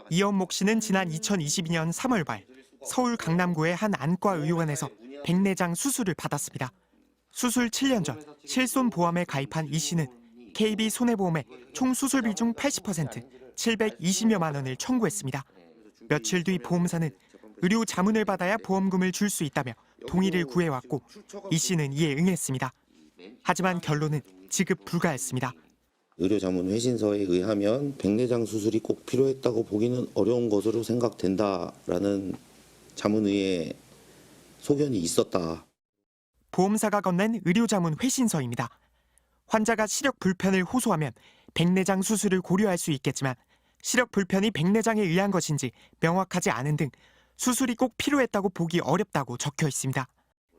이연목 씨는 지난 2022년 3월 말 서울 강남구의 한 안과의원에서 백내장 수술을 받았습니다. 수술 7년 전 실손보험에 가입한 이 씨는 KB손해보험에 총 수술비 중 80% 720여만 원을 청구했습니다. 며칠 뒤 보험사는 의료 자문을 받아야 보험금을 줄 수 있다며 동의를 구해왔고 이 씨는 이에 응했습니다. 하지만 결론은 지급 불가했습니다. 의료자문 회신서에 의하면 백내장 수술이 꼭 필요했다고 보기는 어려운 것으로 생각된다라는 자문의의 소견이 있었다. 보험사가 건넨 의료자문 회신서입니다. 환자가 시력 불편을 호소하면 백내장 수술을 고려할 수 있겠지만 시력 불편이 백내장에 의한 것인지 명확하지 않은 등 수술이 꼭 필요했다고 보기 어렵다고 적혀 있습니다.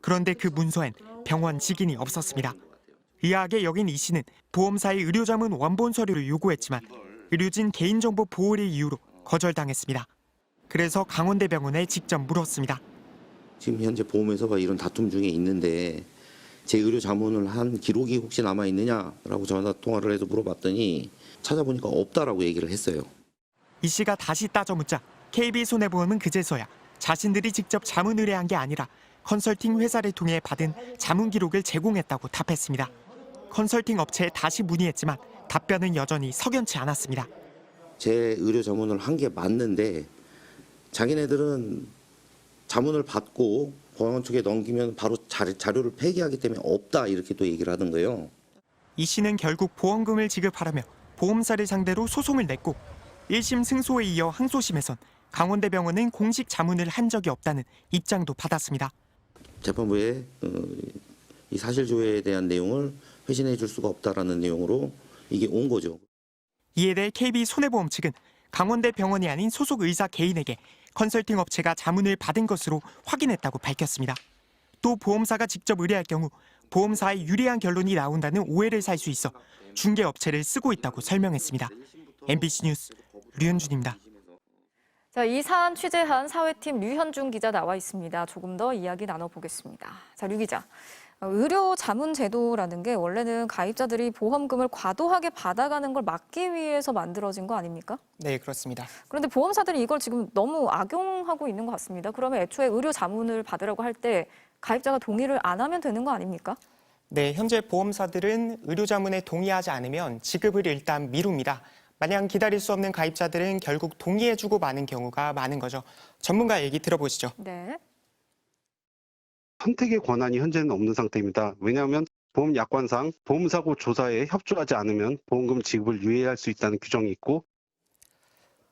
그런데 그 문서엔 병원 직인이 없었습니다. 의아하게 여긴 이 씨는 보험사의 의료자문 원본 서류를 요구했지만 의료진 개인정보 보호를 이유로 거절당했습니다. 그래서 강원대병원에 직접 물었습니다. 지금 현재 보험회사가 이런 다툼 중에 있는데 제 의료 자문을 한 기록이 혹시 남아 있느냐라고 전화 통화를 해서 물어봤더니 찾아보니까 없다라고 얘기를 했어요. 이 씨가 다시 따져 묻자 KB손해보험은 그제서야 자신들이 직접 자문 의뢰한 게 아니라 컨설팅 회사를 통해 받은 자문 기록을 제공했다고 답했습니다. 컨설팅 업체에 다시 문의했지만 답변은 여전히 석연치 않았습니다. 제 의료 자문을 한 게 맞는데 자기네들은 자문을 받고 보험원 측에 넘기면 바로 자료를 폐기하기 때문에 없다 이렇게 또 얘기를 하던 거예요. 이 씨는 결국 보험금을 지급하라며 보험사를 상대로 소송을 냈고 1심 승소에 이어 항소심에선 강원대병원은 공식 자문을 한 적이 없다는 입장도 받았습니다. 재판부에 이 사실조회에 대한 내용을 회신해 줄 수가 없다라는 내용으로 이게 온 거죠. 이에 대해 KB손해보험 측은 강원대병원이 아닌 소속 의사 개인에게 컨설팅 업체가 자문을 받은 것으로 확인했다고 밝혔습니다. 또 보험사가 직접 의뢰할 경우 보험사에 유리한 결론이 나온다는 오해를 살 수 있어 중개업체를 쓰고 있다고 설명했습니다. MBC 뉴스 류현준입니다. 자, 이 사안 취재한 사회팀 류현준 기자 나와 있습니다. 조금 더 이야기 나눠보겠습니다. 자, 류 기자. 의료 자문 제도라는 게 원래는 가입자들이 보험금을 과도하게 받아가는 걸 막기 위해서 만들어진 거 아닙니까? 네, 그렇습니다. 그런데 보험사들이 이걸 지금 너무 악용하고 있는 것 같습니다. 그러면 애초에 의료 자문을 받으라고 할 때 가입자가 동의를 안 하면 되는 거 아닙니까? 네, 현재 보험사들은 의료 자문에 동의하지 않으면 지급을 일단 미룹니다. 마냥 기다릴 수 없는 가입자들은 결국 동의해주고 마는 경우가 많은 거죠. 전문가 얘기 들어보시죠. 네. 선택의 권한이 현재는 없는 상태입니다. 왜냐하면 보험약관상 보험사고 조사에 협조하지 않으면 보험금 지급을 유예할 수 있다는 규정이 있고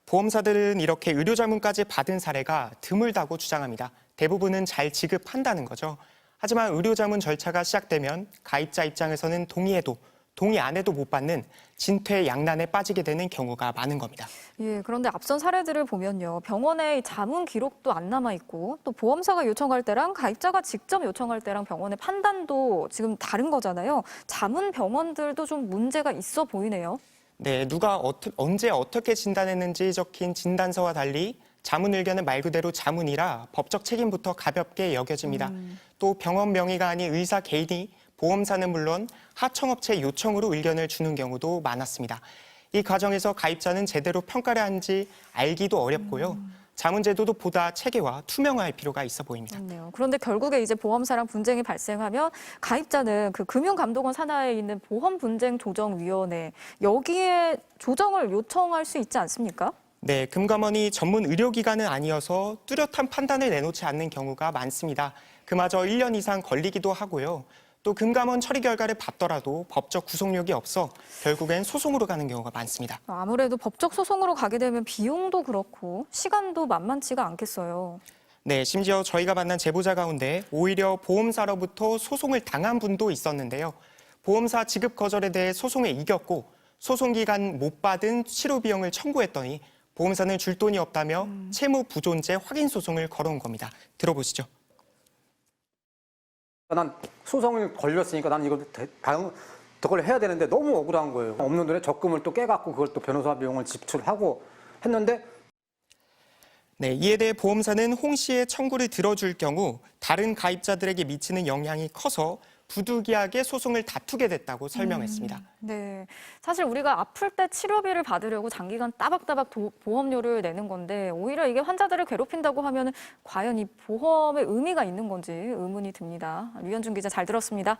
보험사들은 이렇게 의료 자문까지 받은 사례가 드물다고 주장합니다. 대부분은 잘 지급한다는 거죠. 하지만 의료 자문 절차가 시작되면 가입자 입장에서는 동의해도 동의 안 해도 못 받는 진퇴양난에 빠지게 되는 경우가 많은 겁니다. 예, 그런데 앞선 사례들을 보면요. 병원에 자문 기록도 안 남아있고 또 보험사가 요청할 때랑 가입자가 직접 요청할 때랑 병원의 판단도 지금 다른 거잖아요. 자문 병원들도 좀 문제가 있어 보이네요. 네, 누가 언제 어떻게 진단했는지 적힌 진단서와 달리 자문 의견은 말 그대로 자문이라 법적 책임부터 가볍게 여겨집니다. 또 병원 명의가 아닌 의사 개인이 보험사는 물론 하청업체 요청으로 의견을 주는 경우도 많았습니다. 이 과정에서 가입자는 제대로 평가를 한지 알기도 어렵고요. 자문제도도 보다 체계화, 투명화할 필요가 있어 보입니다. 맞네요. 그런데 결국에 이제 보험사랑 분쟁이 발생하면 가입자는 그 금융감독원 산하에 있는 보험분쟁조정위원회 여기에 조정을 요청할 수 있지 않습니까? 네, 금감원이 전문 의료기관은 아니어서 뚜렷한 판단을 내놓지 않는 경우가 많습니다. 그마저 1년 이상 걸리기도 하고요. 또 금감원 처리 결과를 받더라도 법적 구속력이 없어 결국엔 소송으로 가는 경우가 많습니다. 아무래도 법적 소송으로 가게 되면 비용도 그렇고 시간도 만만치가 않겠어요. 네, 심지어 저희가 만난 제보자 가운데 오히려 보험사로부터 소송을 당한 분도 있었는데요. 보험사 지급 거절에 대해 소송에 이겼고 소송 기간 못 받은 치료 비용을 청구했더니 보험사는 줄 돈이 없다며 채무 부존재 확인 소송을 걸어온 겁니다. 들어보시죠. 난 소송을 걸렸으니까 난 이걸 그걸 해야 되는데 너무 억울한 거예요. 없는 돈에 적금을 또 깨갖고 그걸 또 변호사 비용을 지출하고 했는데 네, 이에 대해 보험사는 홍 씨의 청구를 들어줄 경우 다른 가입자들에게 미치는 영향이 커서 부득이하게 소송을 다투게 됐다고 설명했습니다. 네. 사실 우리가 아플 때 치료비를 받으려고 장기간 따박따박 보험료를 내는 건데 오히려 이게 환자들을 괴롭힌다고 하면 과연 이 보험의 의미가 있는 건지 의문이 듭니다. 류현중 기자 잘 들었습니다.